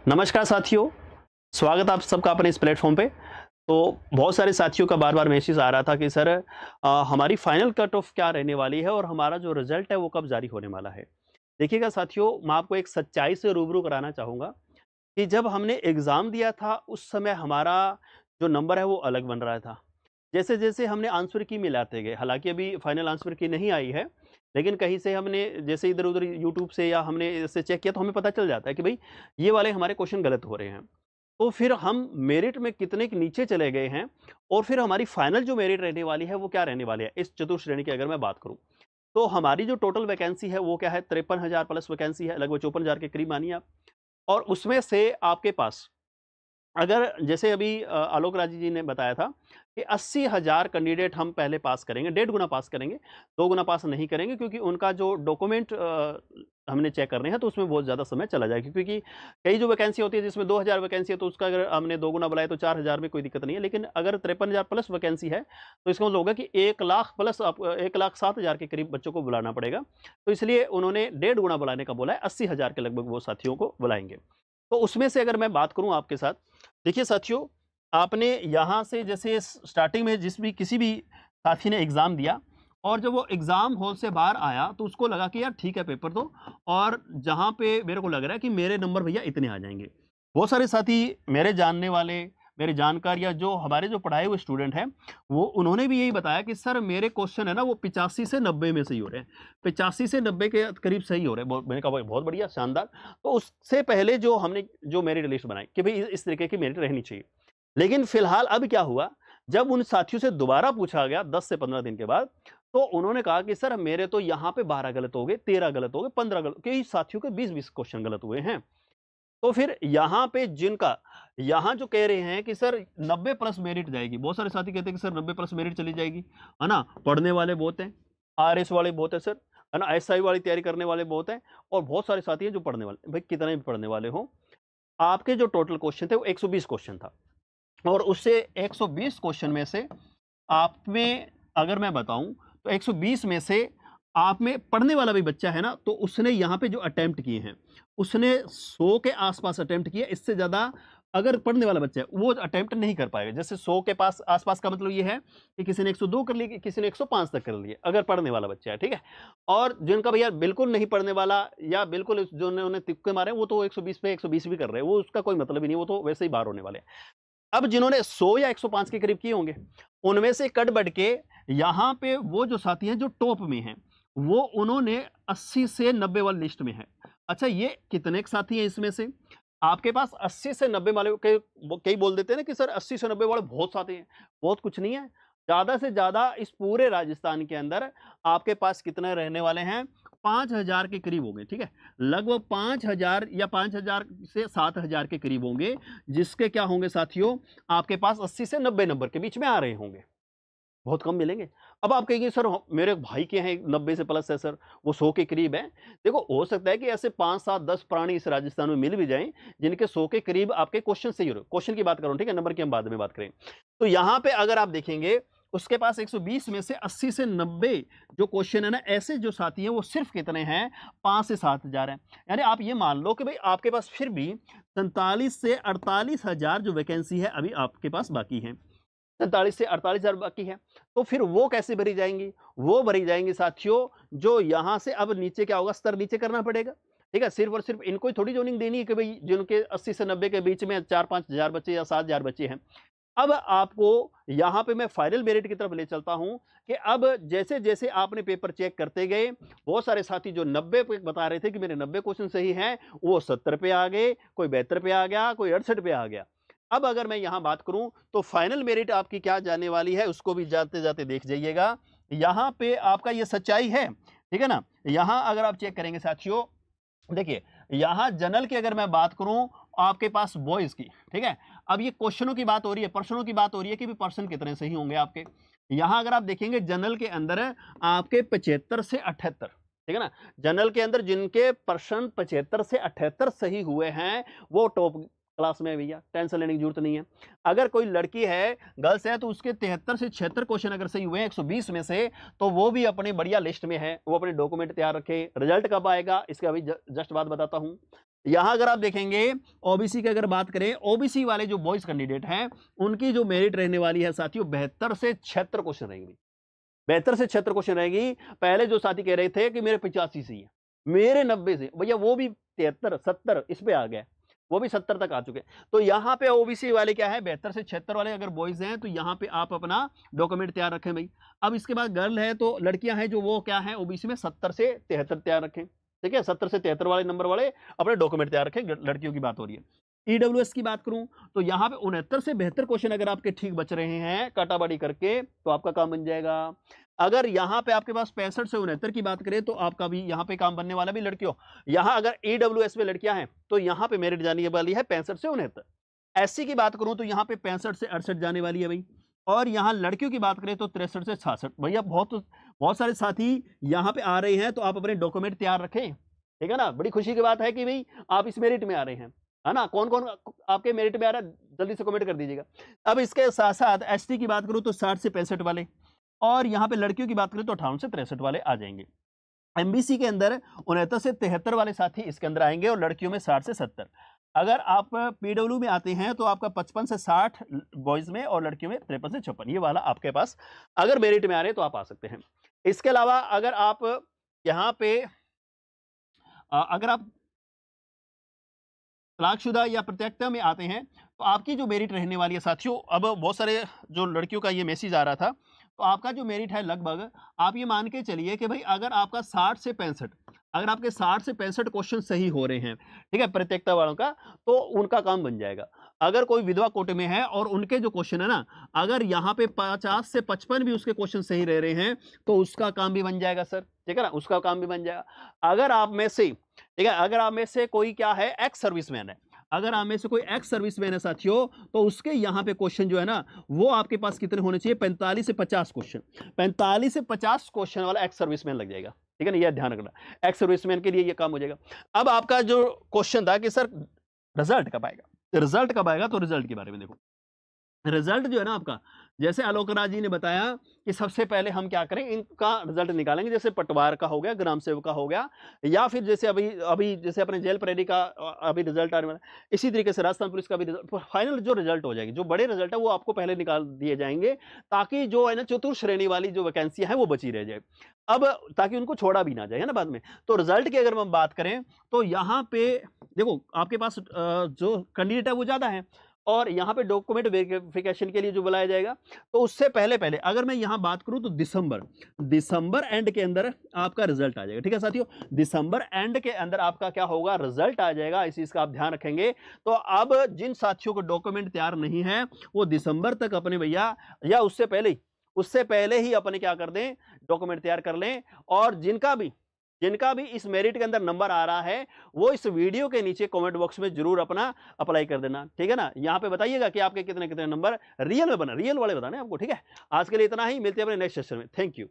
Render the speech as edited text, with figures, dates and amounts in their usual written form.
नमस्कार साथियों, स्वागत आप सबका अपने इस प्लेटफॉर्म पे। तो बहुत सारे साथियों का बार-बार मैसेज आ रहा था कि सर हमारी फाइनल कट ऑफ क्या रहने वाली है और हमारा जो रिजल्ट है वो कब जारी होने वाला है। देखिएगा साथियों, मैं आपको एक सच्चाई से रूबरू कराना चाहूँगा कि जब हमने एग्ज़ाम दिया था उस समय हमारा जो नंबर है वो अलग बन रहा था। जैसे-जैसे हमने आंसर की मिलाते गए, हालाँकि अभी फाइनल आंसर की नहीं आई है, लेकिन कहीं से हमने जैसे इधर-उधर यूट्यूब से या हमने ऐसे चेक किया तो हमें पता चल जाता है कि भई ये वाले हमारे क्वेश्चन गलत हो रहे हैं। तो फिर हम मेरिट में कितने के नीचे चले गए हैं और फिर हमारी फाइनल जो मेरिट रहने वाली है वो क्या रहने वाली है, इस चतुर्श्रेणी की अगर मैं बात करूँ। तो हमारी जो टोटल वैकेंसी है वो क्या है, 53,000 प्लस वैकेंसी है, लगभग 54,000 के करीब मानिए आप। और उसमें से आपके पास अगर जैसे अभी आलोक राज जी ने बताया था कि 80,000 कैंडिडेट हम पहले पास करेंगे, डेढ़ गुना पास करेंगे, 2 गुना पास नहीं करेंगे क्योंकि उनका जो डॉक्यूमेंट हमने चेक करने हैं तो उसमें बहुत ज़्यादा समय चला जाएगा क्योंकि कई जो वैकेंसी होती है जिसमें 2,000 वैकेंसी है तो उसका अगर हमने 2 गुना बुलाया तो 4,000 में कोई दिक्कत नहीं है। लेकिन अगर 53,000 प्लस वैकेंसी है तो इसका मतलब होगा कि 1 लाख प्लस 1,07,000 के करीब बच्चों को बुलाना पड़ेगा। तो इसलिए उन्होंने डेढ़ गुना बुलाने का बोला है, 80,000 के लगभग वो साथियों को बुलाएँगे। तो उसमें से अगर मैं बात करूँ आपके साथ, देखिए साथियों, आपने यहाँ से जैसे स्टार्टिंग में किसी भी साथी ने एग्ज़ाम दिया और जब वो एग्ज़ाम हॉल से बाहर आया तो उसको लगा कि यार ठीक है पेपर दो और जहाँ पे मेरे को लग रहा है कि मेरे नंबर भैया इतने आ जाएँगे। बहुत सारे साथी मेरे जानने वाले, मेरे जानकार या जो हमारे जो पढ़ाए हुए स्टूडेंट हैं, वो उन्होंने भी यही बताया कि सर मेरे क्वेश्चन है ना वो 85 से 90 में सही हो रहे हैं। 85 से 90 के करीब सही हो रहे हैं। मैंने कहा भाई बहुत बढ़िया, शानदार। तो उससे पहले जो हमने जो मेरिट लिस्ट बनाई कि भई इस तरीके की मेरिट रहनी चाहिए। लेकिन फिलहाल अब क्या हुआ, जब उन साथियों से दोबारा पूछा गया 10 से 15 दिन के बाद, तो उन्होंने कहा कि सर मेरे तो यहाँ पे 12 गलत हो गए, 13 गलत हो गए, 15 गलत, कई साथियों के 20-20 क्वेश्चन गलत हुए हैं। तो फिर यहाँ पे जिनका यहाँ जो कह रहे हैं कि सर 90 प्लस मेरिट जाएगी, बहुत सारे साथी कहते हैं कि सर 90 प्लस मेरिट चली जाएगी, है ना? पढ़ने वाले बहुत हैं, आरएस वाले बहुत हैं सर, है ना? एसआई वाली तैयारी करने वाले बहुत हैं और बहुत सारे साथी हैं जो पढ़ने वाले। भाई कितने भी पढ़ने वाले हों, आपके जो टोटल क्वेश्चन थे वो 120 क्वेश्चन था और उससे 120 क्वेश्चन में से आप में अगर मैं बताऊं तो 120 में से आप में पढ़ने वाला भी बच्चा है ना, तो उसने यहाँ पे जो अटेम्प्ट किए हैं उसने 100 के आसपास अटेम्प्ट किए। इससे ज़्यादा अगर पढ़ने वाला बच्चा है वो अटेम्प्ट नहीं कर पाएगा। जैसे 100 के पास आसपास का मतलब ये है कि किसी ने 102 कर लिए, किसी ने 105 तक कर लिए, अगर पढ़ने वाला बच्चा है, ठीक है। और जिनका भैया बिल्कुल नहीं पढ़ने वाला या बिल्कुल जो उन्होंने तुक्के मारे वो तो 120 पे 120 भी कर रहे हैं, वो उसका कोई मतलब ही नहीं, वो तो वैसे ही बाहर होने वाले हैं। अब जिन्होंने 100 या 105 के करीब किए होंगे, उनमें से कट-बढ़ के यहाँ पे वो जो साथी हैं जो टॉप में हैं, वो उन्होंने 80 से 90 वाली लिस्ट में है। अच्छा, ये कितने के साथी हैं इसमें से? आपके पास 80 से 90 वाले के कई बोल देते हैं ना कि सर 80 से 90 वाले बहुत साथी हैं। बहुत कुछ नहीं है। ज़्यादा से ज़्यादा इस पूरे राजस्थान के अंदर आपके पास कितने रहने वाले हैं? 5,000 के करीब होंगे, ठीक है? लगभग 5,000 या 5,000 से 7,000 के करीब होंगे, जिसके क्या होंगे साथियों, आपके पास 80 से 90 नंबर के बीच में आ रहे होंगे। बहुत कम मिलेंगे। अब आप कहेंगे सर मेरे भाई के हैं 90 से प्लस है सर, वो 100 के करीब हैं। देखो हो सकता है कि ऐसे 5, 7, 10 प्राणी इस राजस्थान में मिल भी जाएँ, जिनके 100 के करीब आपके क्वेश्चन सही हो रहे हो। क्वेश्चन की बात कर रहा हूँ, ठीक है? नंबर की हम बाद में बात करेंगे। तो यहाँ पे अगर आप देखेंगे, उसके पास 120 में से 80 से 90 जो क्वेश्चन है ना, ऐसे जो साथी हैं वो सिर्फ़ कितने हैं? 5 से 7,000 हैं। यानी आप ये मान लो कि भई आपके पास फिर भी 47 से 48,000 जो वैकेंसी है अभी आपके पास बाकी हैं। 47 से 48,000 बाकी है। तो फिर वो कैसे भरी जाएँगी? वो भरी जाएँगी साथियों, जो यहाँ से अब नीचे क्या होगा, स्तर नीचे करना पड़ेगा। ठीक है? सिर्फ़ और सिर्फ़ इनको ही थोड़ी जॉइनिंग देनी है कि भई जिनके 80 से 90 के बीच में 4-5 हज़ार बच्चे या 7,000 बच्चे हैं। अब आपको यहाँ पे मैं फाइनल मेरिट की तरफ ले चलता हूँ कि अब जैसे-जैसे आपने पेपर चेक करते गए, बहुत सारे साथी जो 90 पे बता रहे थे कि मेरे 90 क्वेश्चन सही हैं, वो 70 पे आ गए, कोई 72 पे आ गया, कोई 68 पे आ गया। अब अगर मैं यहाँ बात करूँ तो फाइनल मेरिट आपकी क्या जाने वाली है उसको भी जाते-जाते देख जाइएगा। यहाँ पे आपका ये सच्चाई है, ठीक है ना? यहाँ अगर आप चेक करेंगे साथियों, देखिए, यहाँ जनरल की अगर मैं बात करूँ आपके पास बॉयज़ की, ठीक है? अब ये क्वेश्चनों की बात हो रही है, प्रश्नों की बात हो रही है कि भी प्रश्न कितने सही होंगे आपके। यहाँ अगर आप देखेंगे जनरल के अंदर है आपके 75 से 78, ठीक है ना? जनरल के अंदर जिनके प्रश्न 75 से 78 सही हुए हैं, वो टॉप क्लास में है भैया, टेंशन लेने की ज़रूरत नहीं है। अगर कोई लड़की है, गर्ल्स है, तो उसके 73 से 76 क्वेश्चन अगर सही हुए हैं 120 में से, तो वो भी अपनी बढ़िया लिस्ट में है। वो अपने डॉक्यूमेंट तैयार रखे। रिजल्ट कब आएगा इसका अभी जस्ट बात बताता हूँ। यहां अगर आप देखेंगे ओबीसी की अगर बात करें, ओबीसी वाले जो बॉयज कैंडिडेट हैं उनकी जो मेरिट रहने वाली है साथियों 72 से 76 क्वेश्चन रहेंगे। 72 से 76 क्वेश्चन रहेगी। पहले जो साथी कह रहे थे कि मेरे 85 से ही है, मेरे 90 से, भैया वो भी 73 70 इस पे आ गया, वो भी 70 तक आ चुके हैं। तो यहाँ पे ओबीसी वाले क्या है 72 से 76 वाले अगर बॉयज हैं तो यहाँ पे आप अपना डॉक्यूमेंट तैयार रखें भाई। अब इसके बाद गर्ल है तो लड़कियां हैं जो वो क्या है ओबीसी में 70 से 73 तैयार रखें, ठीक है, 70 से 73 वाले नंबर वाले अपने डॉक्यूमेंट तैयार रखें। लड़कियों की बात हो रही है। ईडब्ल्यूएस की बात करूं तो यहाँ पे 69 से 72 क्वेश्चन अगर आपके ठीक बच रहे हैं काटाबाड़ी करके तो आपका काम बन जाएगा। अगर यहाँ पे आपके पास 65 से 69 की बात करें तो आपका भी यहाँ पे काम बनने वाला भी लड़कियों। यहाँ अगर ईडब्ल्यूएस में लड़कियां हैं तो यहाँ पे मेरिट जाने वाली है 65 से 69। एससी की बात करूं तो यहाँ पे 65 से 68 जाने वाली है भाई। और यहाँ लड़कियों की बात करें तो 63 से 66। भैया बहुत सारे साथी यहाँ पे आ रहे हैं तो आप अपने डॉक्यूमेंट तैयार रखें, ठीक है ना। बड़ी खुशी की बात है कि भाई आप इस मेरिट में आ रहे हैं, है ना। कौन कौन आपके मेरिट में आ रहा है जल्दी से कमेंट कर दीजिएगा। अब इसके साथ साथ एसटी की बात करूं तो 60 से 65 वाले, और यहाँ पे लड़कियों की बात करें तो 58 से 63 वाले आ जाएंगे। एमबीसी के अंदर 69 से 73 वाले साथी इसके अंदर आएंगे और लड़कियों में 60 से 70। अगर आप पीडब्ल्यू में आते हैं तो आपका 55 से 60 बॉयज में और लड़कियों में 53 से 56, ये वाला आपके पास अगर मेरिट में आ रहे हैं तो आप आ सकते हैं। इसके अलावा अगर आप यहाँ पे अगर आप तलाकशुदा या प्रत्यक्षता में आते हैं तो आपकी जो मेरिट रहने वाली है साथियों, अब बहुत सारे जो लड़कियों का ये मैसेज आ रहा था, तो आपका जो मेरिट है लगभग आप ये मान के चलिए कि भाई अगर आपका 60 से 65, अगर आपके 60 से 65 क्वेश्चन सही हो रहे हैं, ठीक है, प्रत्येकता वालों का, तो उनका काम बन जाएगा। अगर कोई विधवा कोटे में है और उनके जो क्वेश्चन है ना, अगर यहाँ पे 50 से 55 भी उसके क्वेश्चन सही रह रहे हैं तो उसका काम भी बन जाएगा सर, ठीक है ना, उसका काम भी बन जाएगा। अगर आप में से, ठीक है, अगर आप में से कोई क्या है एक्स सर्विसमैन है, अगर आप में से कोई एक्स सर्विसमैन है साथियों, तो उसके यहाँ पे क्वेश्चन जो है ना वो आपके पास कितने होने चाहिए 45 से 50 क्वेश्चन, 45 से 50 क्वेश्चन वाला एक्स सर्विसमैन लग जाएगा, ठीक है ना, यह ध्यान रखना एक्स सर्विसमैन के लिए ये काम हो जाएगा। अब आपका जो क्वेश्चन था कि सर रिजल्ट कब आएगा, रिजल्ट कब आएगा, तो रिजल्ट के बारे में देखो। रिजल्ट जो है ना आपका, जैसे आलोक राज जी ने बताया कि सबसे पहले हम क्या करें, इनका रिजल्ट निकालेंगे, जैसे पटवार का हो गया, ग्राम सेवक का हो गया, या फिर जैसे अभी अभी जैसे अपने जेल प्रेरी का अभी रिजल्ट आने वाला, इसी तरीके से राजस्थान पुलिस का भी रिजल्ट, फाइनल जो रिजल्ट हो जाएगी, जो बड़े रिजल्ट है वो आपको पहले निकाल दिए जाएंगे, ताकि जो है ना चतुर्थ श्रेणी वाली जो वैकेंसियां हैं वो बची रह जाए, अब ताकि उनको छोड़ा भी ना जाए, है ना बाद में। तो रिजल्ट की अगर हम बात करें तो यहाँ पे देखो आपके पास जो कैंडिडेट है वो ज्यादा है, और यहाँ पे डॉक्यूमेंट वेरिफिकेशन के लिए जो बुलाया जाएगा, तो उससे पहले पहले अगर मैं यहाँ बात करूँ तो दिसंबर एंड के अंदर आपका रिजल्ट आ जाएगा, ठीक है साथियों, दिसंबर एंड के अंदर आपका क्या होगा, रिजल्ट आ जाएगा, इस चीज का आप ध्यान रखेंगे। तो अब जिन साथियों को डॉक्यूमेंट तैयार नहीं है वो दिसंबर तक अपने भैया, या उससे पहले ही अपने क्या कर दें, डॉक्यूमेंट तैयार कर लें। और जिनका भी इस मेरिट के अंदर नंबर आ रहा है वो इस वीडियो के नीचे कमेंट बॉक्स में जरूर अपना अप्लाई कर देना, ठीक है ना। यहाँ पे बताइएगा कि आपके कितने कितने नंबर रियल में बना, रियल वाले बताने आपको, ठीक है। आज के लिए इतना ही, मिलते हैं अपने नेक्स्ट सेशन में। Thank you.